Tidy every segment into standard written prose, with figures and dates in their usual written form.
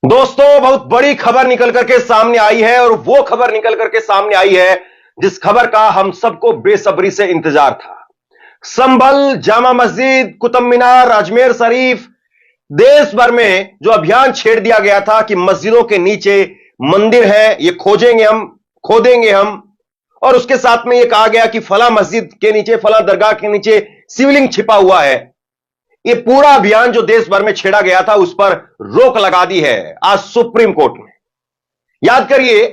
दोस्तों, बहुत बड़ी खबर निकल करके सामने आई है और वो खबर निकल करके सामने आई है जिस खबर का हम सबको बेसब्री से इंतजार था। संभल, जामा मस्जिद, कुतुब मीनार, अजमेर शरीफ, देश भर में जो अभियान छेड़ दिया गया था कि मस्जिदों के नीचे मंदिर है, ये खोजेंगे हम, खोदेंगे हम। और उसके साथ में ये कहा गया कि फला मस्जिद के नीचे, फला दरगाह के नीचे शिवलिंग छिपा हुआ है। ये पूरा अभियान जो देश भर में छेड़ा गया था उस पर रोक लगा दी है आज सुप्रीम कोर्ट ने। याद करिए,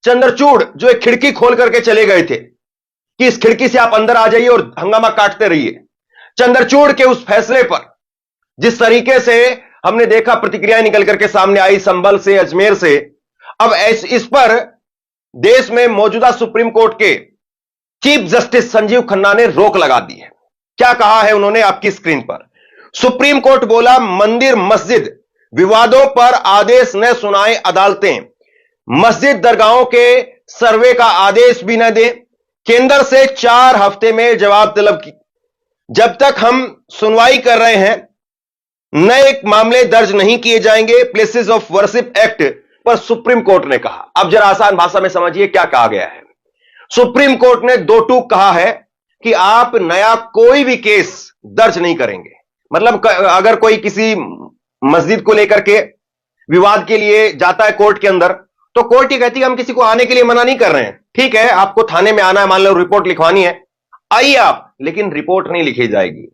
चंद्रचूड़ जो एक खिड़की खोल करके चले गए थे कि इस खिड़की से आप अंदर आ जाइए और हंगामा काटते रहिए। चंद्रचूड़ के उस फैसले पर जिस तरीके से हमने देखा, प्रतिक्रियाएं निकल करके सामने आई संभल से, अजमेर से। अब इस पर देश में मौजूदा सुप्रीम कोर्ट के चीफ जस्टिस संजीव खन्ना ने रोक लगा दी है। क्या कहा है उन्होंने आपकी स्क्रीन पर। सुप्रीम कोर्ट बोला, मंदिर मस्जिद विवादों पर आदेश न सुनाए अदालतें, मस्जिद दरगाहों के सर्वे का आदेश भी न दे, केंद्र से 4 हफ्ते में जवाब तलब की। जब तक हम सुनवाई कर रहे हैं नए मामले दर्ज नहीं किए जाएंगे, प्लेसेस ऑफ वर्शिप एक्ट पर सुप्रीम कोर्ट ने कहा। अब जरा आसान भाषा में समझिए क्या कहा गया है। सुप्रीम कोर्ट ने 2 टूक कहा है कि आप नया कोई भी केस दर्ज नहीं करेंगे। मतलब अगर कोई किसी मस्जिद को लेकर के विवाद के लिए जाता है कोर्ट के अंदर, तो कोर्ट ये कहती है हम किसी को आने के लिए मना नहीं कर रहे हैं। ठीक है, आपको थाने में आना है, मान लो रिपोर्ट लिखवानी है, आइए आप, लेकिन रिपोर्ट नहीं लिखी जाएगी।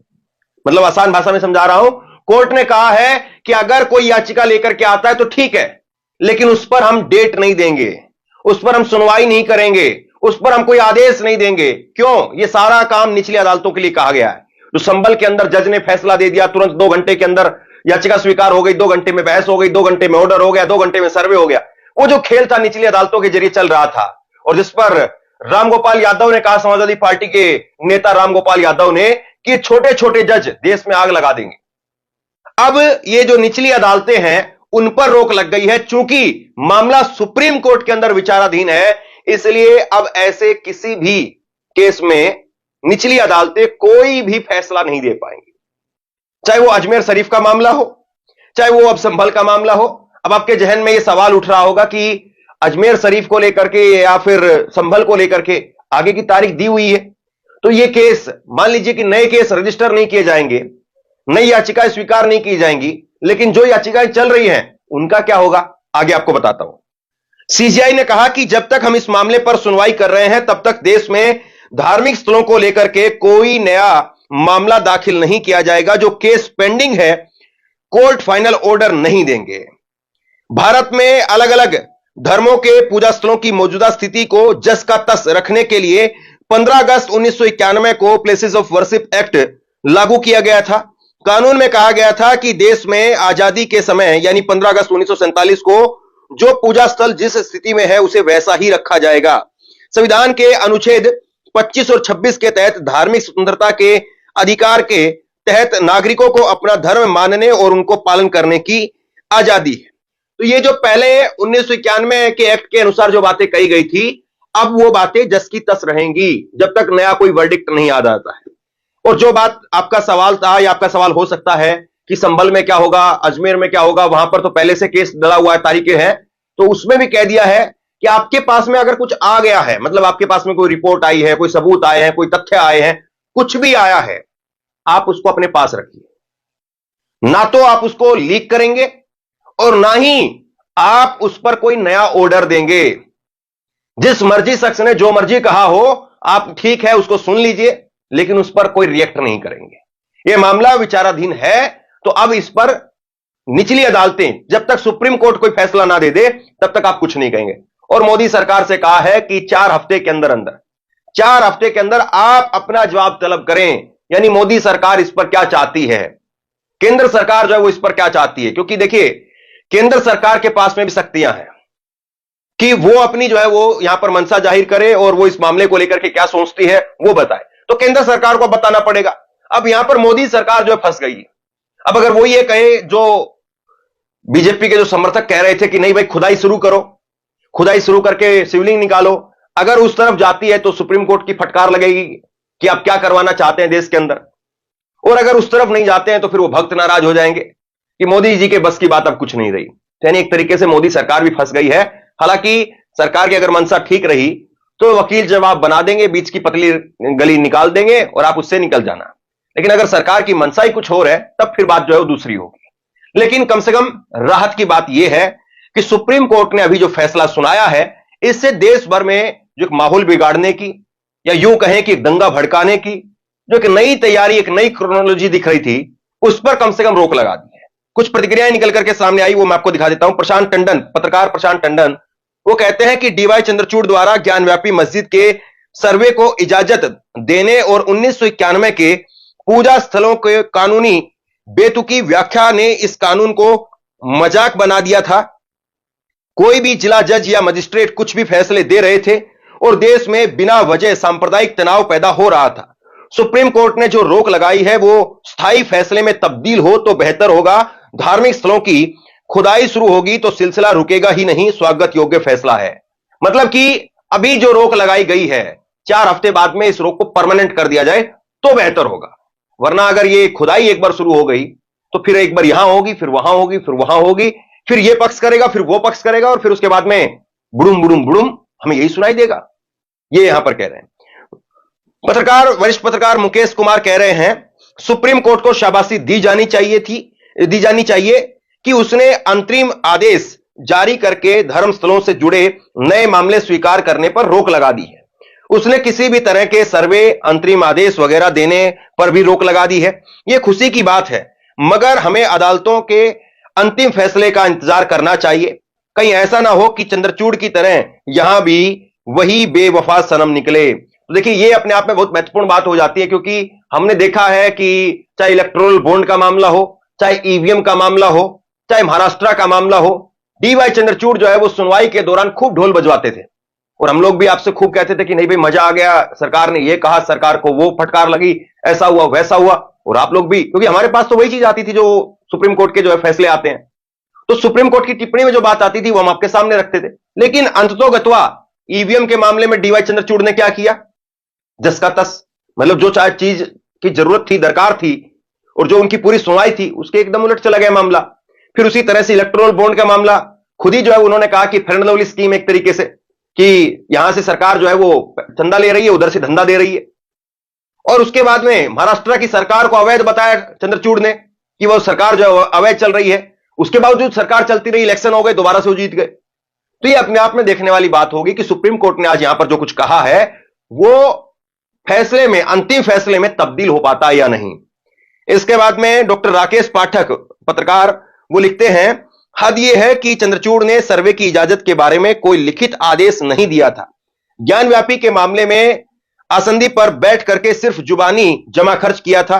मतलब आसान भाषा में समझा रहा हूं। कोर्ट ने कहा है कि अगर कोई याचिका लेकर के आता है तो ठीक है, लेकिन उस पर हम डेट नहीं देंगे, उस पर हम सुनवाई नहीं करेंगे, उस पर हम कोई आदेश नहीं देंगे। क्यों? यह सारा काम निचली अदालतों के लिए कहा गया है। जो संभल के अंदर जज ने फैसला दे दिया, तुरंत 2 घंटे के अंदर याचिका स्वीकार हो गई, 2 घंटे में बहस हो गई, 2 घंटे में ऑर्डर हो गया, 2 घंटे में सर्वे हो गया। वो जो खेल था निचली अदालतों के जरिए चल रहा था, और जिस पर रामगोपाल यादव ने कहा, समाजवादी पार्टी के नेता रामगोपाल यादव ने, कि छोटे छोटे जज देश में आग लगा देंगे। अब ये जो निचली अदालतें हैं उन पर रोक लग गई है। चूंकि मामला सुप्रीम कोर्ट के अंदर विचाराधीन है, इसलिए अब ऐसे किसी भी केस में निचली अदालतें कोई भी फैसला नहीं दे पाएंगी। चाहे वो अजमेर शरीफ का मामला हो, चाहे वो अब संभल का मामला हो। अब आपके जहन में यह सवाल उठ रहा होगा कि अजमेर शरीफ को लेकर के या फिर संभल को लेकर के आगे की तारीख दी हुई है, तो ये केस, मान लीजिए कि नए केस रजिस्टर नहीं किए जाएंगे, नई याचिकाएं स्वीकार नहीं की जाएंगी, लेकिन जो याचिकाएं चल रही हैं उनका क्या होगा, आगे आपको बताता हूं। सीजीआई ने कहा कि जब तक हम इस मामले पर सुनवाई कर रहे हैं तब तक देश में धार्मिक स्थलों को लेकर के कोई नया मामला दाखिल नहीं किया जाएगा। जो केस पेंडिंग है, कोर्ट फाइनल ऑर्डर नहीं देंगे। भारत में अलग अलग धर्मों के पूजा स्थलों की मौजूदा स्थिति को जस का तस रखने के लिए 15 अगस्त 1991 को प्लेसेस ऑफ वर्शिप एक्ट लागू किया गया था। कानून में कहा गया था कि देश में आजादी के समय यानी 15 अगस्त 1947 को जो पूजा स्थल जिस स्थिति में है उसे वैसा ही रखा जाएगा। संविधान के अनुच्छेद 25 और 26 के तहत धार्मिक स्वतंत्रता के अधिकार के तहत नागरिकों को अपना धर्म मानने और उनको पालन करने की आजादी है। तो ये जो पहले 1991 के एक्ट के अनुसार जो बातें कही गई थी, अब वो बातें जस की तस रहेंगी जब तक नया कोई वर्डिक्ट नहीं आ जाता है। और जो बात आपका सवाल था या आपका सवाल हो सकता है कि संभल में क्या होगा, अजमेर में क्या होगा, वहां पर तो पहले से केस डला हुआ है, तारीखें हैं, तो उसमें भी कह दिया है कि आपके पास में अगर कुछ आ गया है, मतलब आपके पास में कोई रिपोर्ट आई है, कोई सबूत आए हैं, कोई तथ्य आए हैं, कुछ भी आया है, आप उसको अपने पास रखिए। ना तो आप उसको लीक करेंगे और ना ही आप उस पर कोई नया ऑर्डर देंगे। जिस मर्जी शख्स ने जो मर्जी कहा हो, आप ठीक है उसको सुन लीजिए, लेकिन उस पर कोई रिएक्ट नहीं करेंगे। यह मामला विचाराधीन है, तो अब इस पर निचली अदालतें जब तक सुप्रीम कोर्ट कोई फैसला ना दे दे तब तक आप कुछ नहीं कहेंगे। और मोदी सरकार से कहा है कि 4 हफ्ते के अंदर 4 हफ्ते के अंदर आप अपना जवाब तलब करें। यानी मोदी सरकार इस पर क्या चाहती है, केंद्र सरकार जो है वो इस पर क्या चाहती है। क्योंकि देखिए, केंद्र सरकार के पास में भी शक्तियां हैं कि वो अपनी जो है वो यहां पर मंशा जाहिर करे और वो इस मामले को लेकर के क्या सोचती है वो बताए। तो केंद्र सरकार को बताना पड़ेगा। अब यहां पर मोदी सरकार जो है फंस गई है। अब अगर वो ये कहे, जो बीजेपी के जो समर्थक कह रहे थे कि नहीं भाई खुदाई शुरू करो, खुदाई शुरू करके शिवलिंग निकालो, अगर उस तरफ जाती है तो सुप्रीम कोर्ट की फटकार लगेगी कि आप क्या करवाना चाहते हैं देश के अंदर। और अगर उस तरफ नहीं जाते हैं तो फिर वो भक्त नाराज हो जाएंगे कि मोदी जी के बस की बात अब कुछ नहीं रही। यानी एक तरीके से मोदी सरकार भी फंस गई है। हालांकि सरकार की अगर मंशा ठीक रही तो वकील जवाब बना देंगे, बीच की पतली गली निकाल देंगे और आप उससे निकल जाना। लेकिन अगर सरकार की मंशा ही कुछ और है तब फिर बात जो है वो दूसरी होगी। लेकिन कम से कम राहत की बात यह है कि सुप्रीम कोर्ट ने अभी जो फैसला सुनाया है, इससे देश भर में जो एक माहौल बिगाड़ने की या यूं कहें कि दंगा भड़काने की जो एक नई तैयारी, एक नई क्रोनोलॉजी दिख रही थी, उस पर कम से कम रोक लगा दी है। कुछ प्रतिक्रियाएं निकल करके सामने आई, वो मैं आपको दिखा देता हूं। प्रशांत टंडन, पत्रकार प्रशांत टंडन, वो कहते हैं कि डीवाई चंद्रचूड़ द्वारा ज्ञानव्यापी मस्जिद के सर्वे को इजाजत देने और 1991 के पूजा स्थलों के कानूनी बेतुकी व्याख्या ने इस कानून को मजाक बना दिया था। कोई भी जिला जज या मजिस्ट्रेट कुछ भी फैसले दे रहे थे और देश में बिना वजह सांप्रदायिक तनाव पैदा हो रहा था। सुप्रीम कोर्ट ने जो रोक लगाई है वो स्थायी फैसले में तब्दील हो तो बेहतर होगा। धार्मिक स्थलों की खुदाई शुरू होगी तो सिलसिला रुकेगा ही नहीं, स्वागत योग्य फैसला है। मतलब कि अभी जो रोक लगाई गई है, 4 हफ्ते बाद में इस रोक को परमानेंट कर दिया जाए तो बेहतर होगा। वरना अगर ये खुदाई एक बार शुरू हो गई तो फिर एक बार यहां होगी, फिर वहां होगी, फिर वहां होगी, फिर ये पक्ष करेगा, फिर वो पक्ष करेगा और फिर उसके बाद में बुड़ुम बुड़ुम बुड़ुम हमें यही सुनाई देगा। ये यहां पर कह रहे हैं वरिष्ठ पत्रकार मुकेश कुमार कह रहे हैं, सुप्रीम कोर्ट को शाबाशी दी जानी चाहिए कि उसने अंतरिम आदेश जारी करके धर्मस्थलों से जुड़े नए मामले स्वीकार करने पर रोक लगा दी है। उसने किसी भी तरह के सर्वे, अंतरिम आदेश वगैरह देने पर भी रोक लगा दी है। यह खुशी की बात है, मगर हमें अदालतों के अंतिम फैसले का इंतजार करना चाहिए। कहीं ऐसा ना हो कि चंद्रचूड़ की तरह यहां भी वही बेवफा सनम निकले। तो देखिए, ये अपने आप में बहुत महत्वपूर्ण बात हो जाती है, क्योंकि हमने देखा है कि चाहे इलेक्टोरल बॉन्ड का मामला हो, चाहे ईवीएम का मामला हो, चाहे महाराष्ट्र का मामला हो, डीवाई चंद्रचूड़ जो है वो सुनवाई के दौरान खूब ढोल बजवाते थे और हम लोग भी आपसे खूब कहते थे कि नहीं भाई मजा आ गया, सरकार ने ये कहा, सरकार को वो फटकार लगी, ऐसा हुआ वैसा हुआ। और आप लोग भी, क्योंकि हमारे पास तो वही चीज आती थी जो सुप्रीम कोर्ट के जो है फैसले आते हैं, तो सुप्रीम कोर्ट की टिप्पणी में जो बात आती थी वो हम आपके सामने रखते थे। लेकिन अंततोगत्वा ईवीएम के मामले में डीवाई चंद्रचूड़ ने क्या किया, जस का तस, मतलब जो चाहे चीज की जरूरत थी, दरकार थी और जो उनकी पूरी सुनवाई थी, उसके एकदम उलट चला गया मामला। फिर उसी तरह से इलेक्टोरल बॉन्ड का मामला, खुद ही जो है उन्होंने कहा कि फेयर एंड लवली स्कीम एक तरीके से, कि यहां से सरकार जो है वो चंदा ले रही है, उधर से धंधा दे रही है। और उसके बाद में महाराष्ट्र की सरकार को अवैध बताया चंद्रचूड़ ने कि वो सरकार जो है अवैध चल रही है। उसके बावजूद सरकार चलती रही, इलेक्शन हो गए, दोबारा से वो जीत गए। तो ये अपने आप में देखने वाली बात होगी कि सुप्रीम कोर्ट ने आज यहां पर जो कुछ कहा है वो फैसले में, अंतिम फैसले में तब्दील हो पाता है या नहीं। इसके बाद में डॉक्टर राकेश पाठक, पत्रकार, वो लिखते हैं, हद यह है कि चंद्रचूड़ ने सर्वे की इजाजत के बारे में कोई लिखित आदेश नहीं दिया था। ज्ञानव्यापी के मामले में आसंदी पर बैठ करके सिर्फ जुबानी जमा खर्च किया था।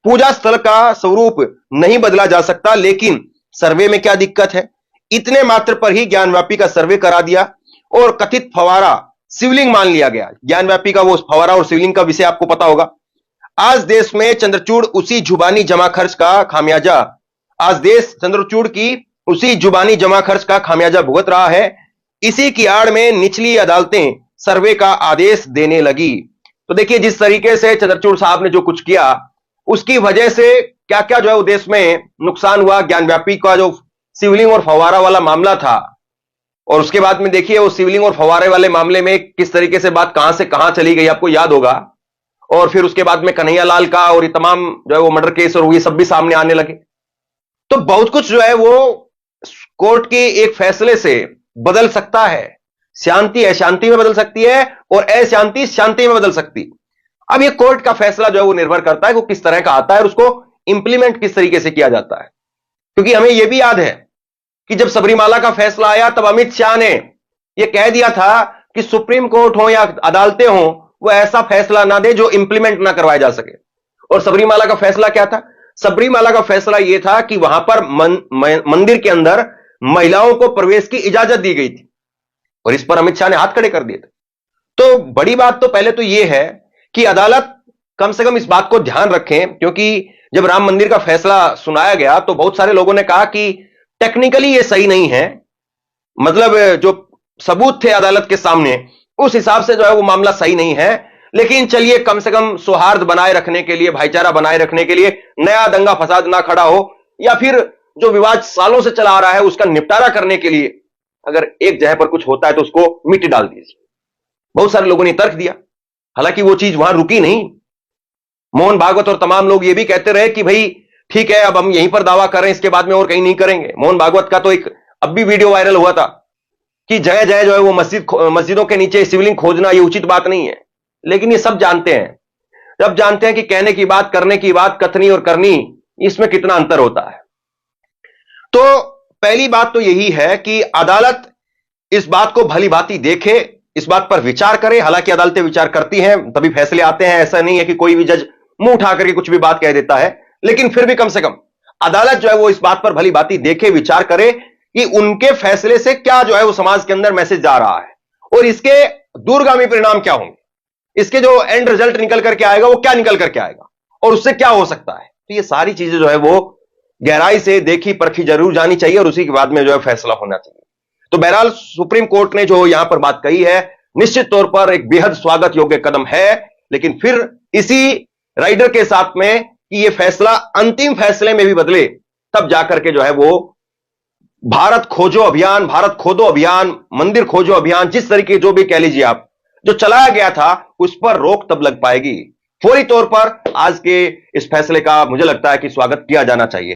पूजा स्थल का स्वरूप नहीं बदला जा सकता, लेकिन सर्वे में क्या दिक्कत है। इतने मात्र पर ही ज्ञानव्यापी का सर्वे करा दिया और कथित फवारा शिवलिंग मान लिया गया। ज्ञानव्यापी का वो फवारा और शिवलिंग का विषय आपको पता होगा। आज देश में चंद्रचूड़ उसी जुबानी जमा खर्च का खामियाजा, आज देश चंद्रचूड़ की उसी जुबानी जमा खर्च का खामियाजा भुगत रहा है। इसी की आड़ में निचली अदालतें सर्वे का आदेश देने लगी। तो देखिए, जिस तरीके से चंद्रचूड़ साहब ने जो कुछ किया, उसकी वजह से क्या क्या जो है वो देश में नुकसान हुआ। ज्ञानव्यापी का जो शिवलिंग और फवारा वाला मामला था, और उसके बाद में देखिए वो शिवलिंग और फवारे वाले मामले में किस तरीके से बात कहां से कहां चली गई, आपको याद होगा। और फिर उसके बाद में कन्हैया लाल का और ये तमाम जो है वो मर्डर केस और ये सब भी सामने आने लगे। तो बहुत कुछ जो है वो कोर्ट के एक फैसले से बदल सकता है। शांति अशांति में बदल सकती है और अशांति शांति में बदल सकती है। अब ये कोर्ट का फैसला जो है वो निर्भर करता है वो किस तरह का आता है और उसको इंप्लीमेंट किस तरीके से किया जाता है। क्योंकि हमें यह भी याद है कि जब सबरीमाला का फैसला आया तब अमित शाह ने यह कह दिया था कि सुप्रीम कोर्ट हो या अदालतें हो, वो ऐसा फैसला ना दे जो इंप्लीमेंट ना करवाया जा सके। और सबरीमाला का फैसला क्या था? सबरीमाला का फैसला यह था कि वहां पर मंदिर के अंदर महिलाओं को प्रवेश की इजाजत दी गई थी और इस पर अमित शाह ने हाथ खड़े कर दिए थे। तो बड़ी बात तो पहले तो यह है कि अदालत कम से कम इस बात को ध्यान रखें, क्योंकि जब राम मंदिर का फैसला सुनाया गया तो बहुत सारे लोगों ने कहा कि टेक्निकली यह सही नहीं है, मतलब जो सबूत थे अदालत के सामने उस हिसाब से जो है वो मामला सही नहीं है। लेकिन चलिए, कम से कम सौहार्द बनाए रखने के लिए, भाईचारा बनाए रखने के लिए, नया दंगा फसाद ना खड़ा हो, या फिर जो विवाद सालों से चला आ रहा है उसका निपटारा करने के लिए अगर एक जगह पर कुछ होता है तो उसको मिट्टी डाल दीजिए। बहुत सारे लोगों ने तर्क दिया, हालांकि वो चीज वहां रुकी नहीं। मोहन भागवत और तमाम लोग ये भी कहते रहे कि भाई ठीक है, अब हम यहीं पर दावा कर रहे हैं, इसके बाद में और कहीं नहीं करेंगे। मोहन भागवत का तो एक अब भी वीडियो वायरल हुआ था कि जगह जगह जो है वो मस्जिदों के नीचे शिवलिंग खोजना ये उचित बात नहीं है। लेकिन ये सब जानते हैं, जब जानते हैं कि कहने की बात, करने की बात, कथनी और करनी, इसमें कितना अंतर होता है। तो पहली बात तो यही है कि अदालत इस बात को भली भांति देखे, इस बात पर विचार करे। हालांकि अदालतें विचार करती हैं तभी फैसले आते हैं, ऐसा नहीं है कि कोई भी जज मुंह उठा करके कुछ भी बात कह देता है। लेकिन फिर भी कम से कम अदालत जो है वो इस बात पर भली भांति देखे, विचार करे कि उनके फैसले से क्या जो है वो समाज के अंदर मैसेज जा रहा है और इसके दूरगामी परिणाम क्या होंगे, इसके जो एंड रिजल्ट निकल करके आएगा वो क्या निकल करके आएगा और उससे क्या हो सकता है। तो ये सारी चीजें जो है वो गहराई से देखी परखी जरूर जानी चाहिए और उसी के बाद में जो है फैसला होना चाहिए। तो बहरहाल सुप्रीम कोर्ट ने जो यहां पर बात कही है निश्चित तौर पर एक बेहद स्वागत योग्य कदम है, लेकिन फिर इसी राइडर के साथ में कि ये फैसला अंतिम फैसले में भी बदले, तब जाकर के जो है वो भारत खोजो अभियान, भारत खोदो अभियान, मंदिर खोजो अभियान, जिस तरीके जो भी कह लीजिए आप, जो चलाया गया था उस पर रोक तब लग पाएगी। फौरी तौर पर आज के इस फैसले का मुझे लगता है कि स्वागत किया जाना चाहिए।